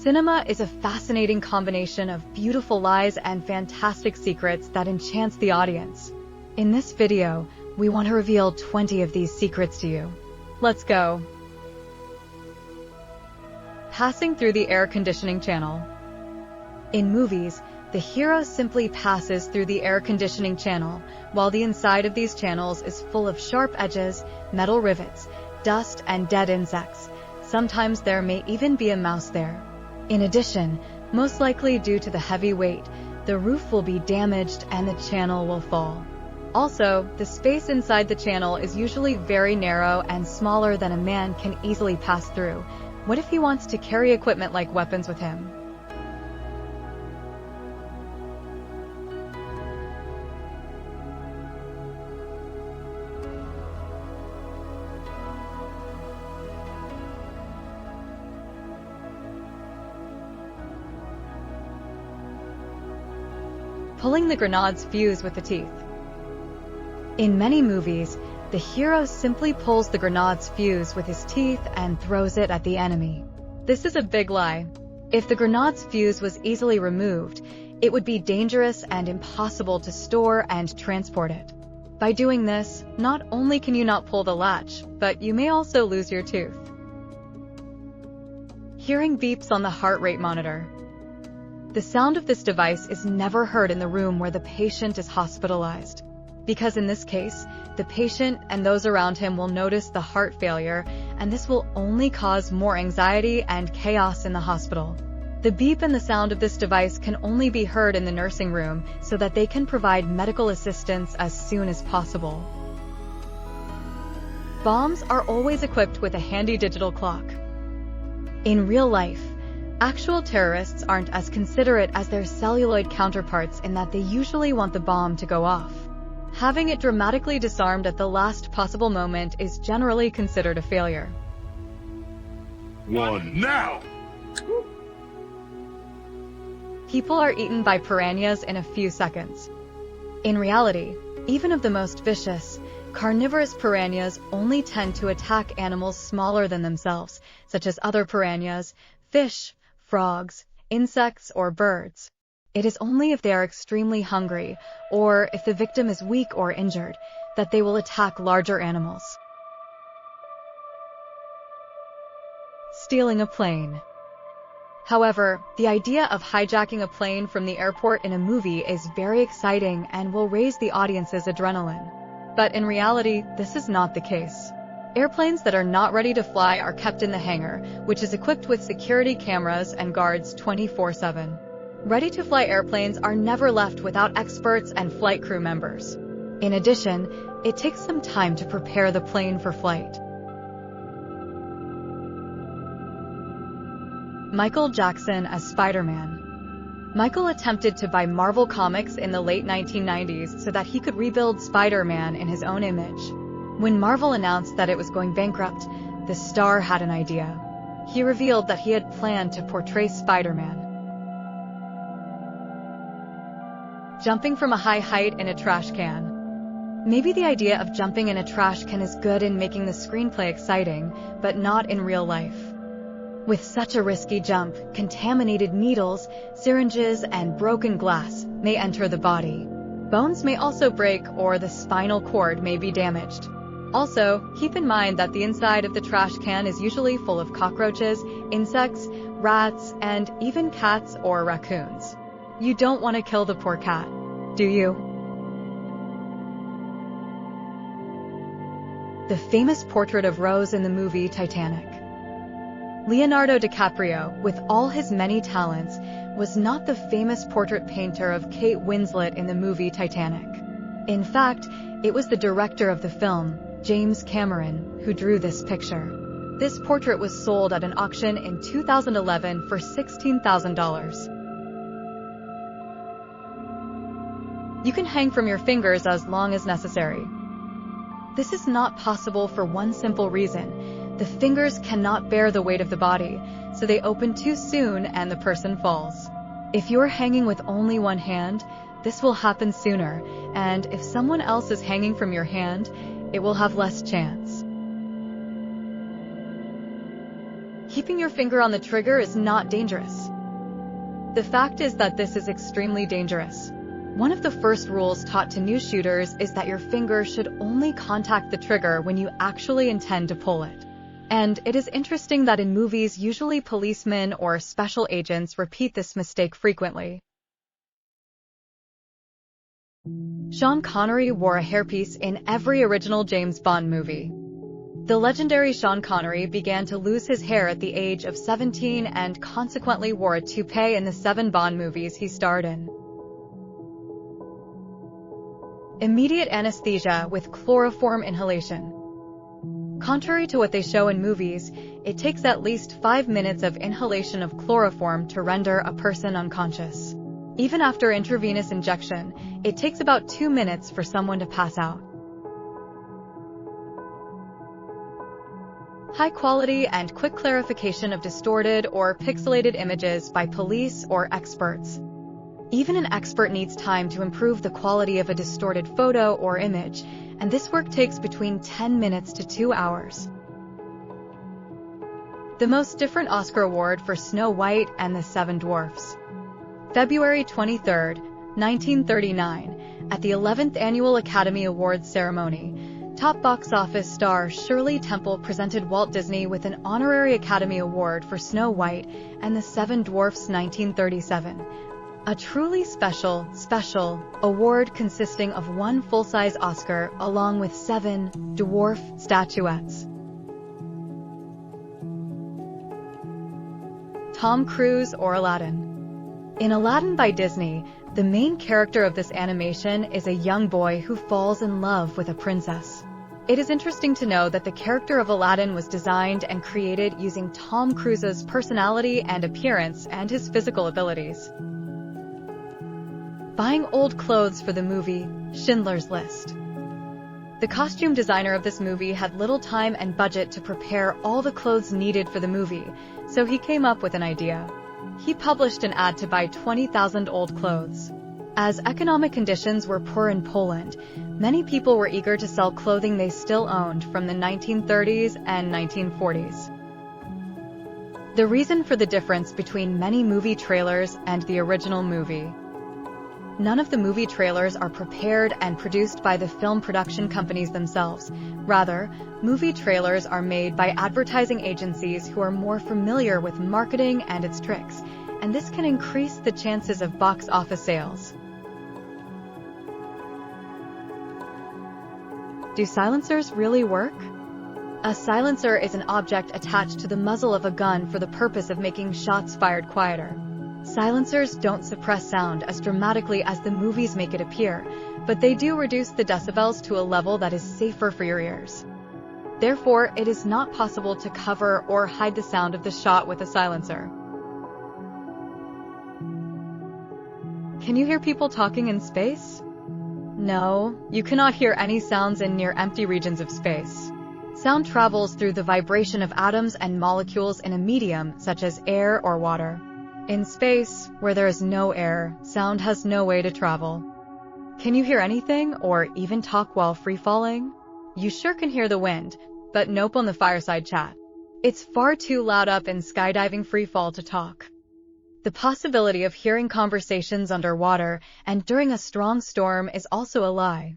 Cinema is a fascinating combination of beautiful lies and fantastic secrets that enchants the audience. In this video, we want to reveal 20 of these secrets to you. Let's go. Passing through the air conditioning channel. In movies, the hero simply passes through the air conditioning channel, while the inside of these channels is full of sharp edges, metal rivets, dust, and dead insects. Sometimes there may even be a mouse there. In addition, most likely due to the heavy weight, the roof will be damaged and the channel will fall. Also, the space inside the channel is usually very narrow and smaller than a man can easily pass through. What if he wants to carry equipment like weapons with him? Pulling the grenade's fuse with the teeth. In many movies, the hero simply pulls the grenade's fuse with his teeth and throws it at the enemy. This is a big lie. If the grenade's fuse was easily removed, it would be dangerous and impossible to store and transport it. By doing this, not only can you not pull the latch, but you may also lose your tooth. Hearing beeps on the heart rate monitor. The sound of this device is never heard in the room where the patient is hospitalized, because in this case, the patient and those around him will notice the heart failure, and this will only cause more anxiety and chaos in the hospital. The beep and the sound of this device can only be heard in the nursing room so that they can provide medical assistance as soon as possible. Bombs are always equipped with a handy digital clock. In real life, actual terrorists aren't as considerate as their celluloid counterparts in that they usually want the bomb to go off. Having it dramatically disarmed at the last possible moment is generally considered a failure. One now! People are eaten by piranhas in a few seconds. In reality, even of the most vicious, carnivorous piranhas only tend to attack animals smaller than themselves, such as other piranhas, fish, frogs, insects, or birds. It is only if they are extremely hungry, or if the victim is weak or injured, that they will attack larger animals. Stealing a plane. However, the idea of hijacking a plane from the airport in a movie is very exciting and will raise the audience's adrenaline. But in reality, this is not the case. Airplanes that are not ready to fly are kept in the hangar, which is equipped with security cameras and guards 24/7. Ready-to-fly airplanes are never left without experts and flight crew members. In addition, it takes some time to prepare the plane for flight. Michael Jackson as Spider-Man. Michael attempted to buy Marvel Comics in the late 1990s so that he could rebuild Spider-Man in his own image. When Marvel announced that it was going bankrupt, the star had an idea. He revealed that he had planned to portray Spider-Man. Jumping from a high height in a trash can. Maybe the idea of jumping in a trash can is good in making the screenplay exciting, but not in real life. With such a risky jump, contaminated needles, syringes, and broken glass may enter the body. Bones may also break or the spinal cord may be damaged. Also, keep in mind that the inside of the trash can is usually full of cockroaches, insects, rats, and even cats or raccoons. You don't want to kill the poor cat, do you? The famous portrait of Rose in the movie Titanic. Leonardo DiCaprio, with all his many talents, was not the famous portrait painter of Kate Winslet in the movie Titanic. In fact, it was the director of the film, James Cameron, who drew this picture. This portrait was sold at an auction in 2011 for $16,000. You can hang from your fingers as long as necessary. This is not possible for one simple reason. The fingers cannot bear the weight of the body, so they open too soon and the person falls. If you're hanging with only one hand, this will happen sooner, and if someone else is hanging from your hand, it will have less chance. keeping your finger on the trigger is not dangerous. The fact is that this is extremely dangerous. One of the first rules taught to new shooters is that your finger should only contact the trigger when you actually intend to pull it. And it is interesting that in movies, usually policemen or special agents repeat this mistake frequently. Sean Connery wore a hairpiece in every original James Bond movie. The legendary Sean Connery began to lose his hair at the age of 17 and consequently wore a toupee in the 7 Bond movies he starred in. Immediate anesthesia with chloroform inhalation. Contrary to what they show in movies, it takes at least 5 minutes of inhalation of chloroform to render a person unconscious. Even after intravenous injection, it takes about 2 minutes for someone to pass out. High quality and quick clarification of distorted or pixelated images by police or experts. Even an expert needs time to improve the quality of a distorted photo or image, and this work takes between 10 minutes to 2 hours. The most different Oscar award for Snow White and the Seven Dwarfs. February 23, 1939, at the 11th Annual Academy Awards ceremony, top box office star Shirley Temple presented Walt Disney with an honorary Academy Award for Snow White and the Seven Dwarfs 1937. A truly special award consisting of 1 full-size Oscar along with 7 dwarf statuettes. Tom Cruise or Aladdin. In Aladdin by Disney, the main character of this animation is a young boy who falls in love with a princess. It is interesting to know that the character of Aladdin was designed and created using Tom Cruise's personality and appearance and his physical abilities. Buying old clothes for the movie, Schindler's List. The costume designer of this movie had little time and budget to prepare all the clothes needed for the movie, so he came up with an idea. He published an ad to buy 20,000 old clothes. As economic conditions were poor in Poland, many people were eager to sell clothing they still owned from the 1930s and 1940s. The reason for the difference between many movie trailers and the original movie. None of the movie trailers are prepared and produced by the film production companies themselves. Rather, movie trailers are made by advertising agencies who are more familiar with marketing and its tricks, and this can increase the chances of box office sales. Do silencers really work? A silencer is an object attached to the muzzle of a gun for the purpose of making shots fired quieter. Silencers don't suppress sound as dramatically as the movies make it appear, but they do reduce the decibels to a level that is safer for your ears. Therefore, it is not possible to cover or hide the sound of the shot with a silencer. Can you hear people talking in space? No, you cannot hear any sounds in near empty regions of space. Sound travels through the vibration of atoms and molecules in a medium such as air or water. In space, where there is no air, sound has no way to travel. Can you hear anything or even talk while free-falling? You sure can hear the wind, but nope on the fireside chat. It's far too loud up in skydiving freefall to talk. The possibility of hearing conversations underwater and during a strong storm is also a lie.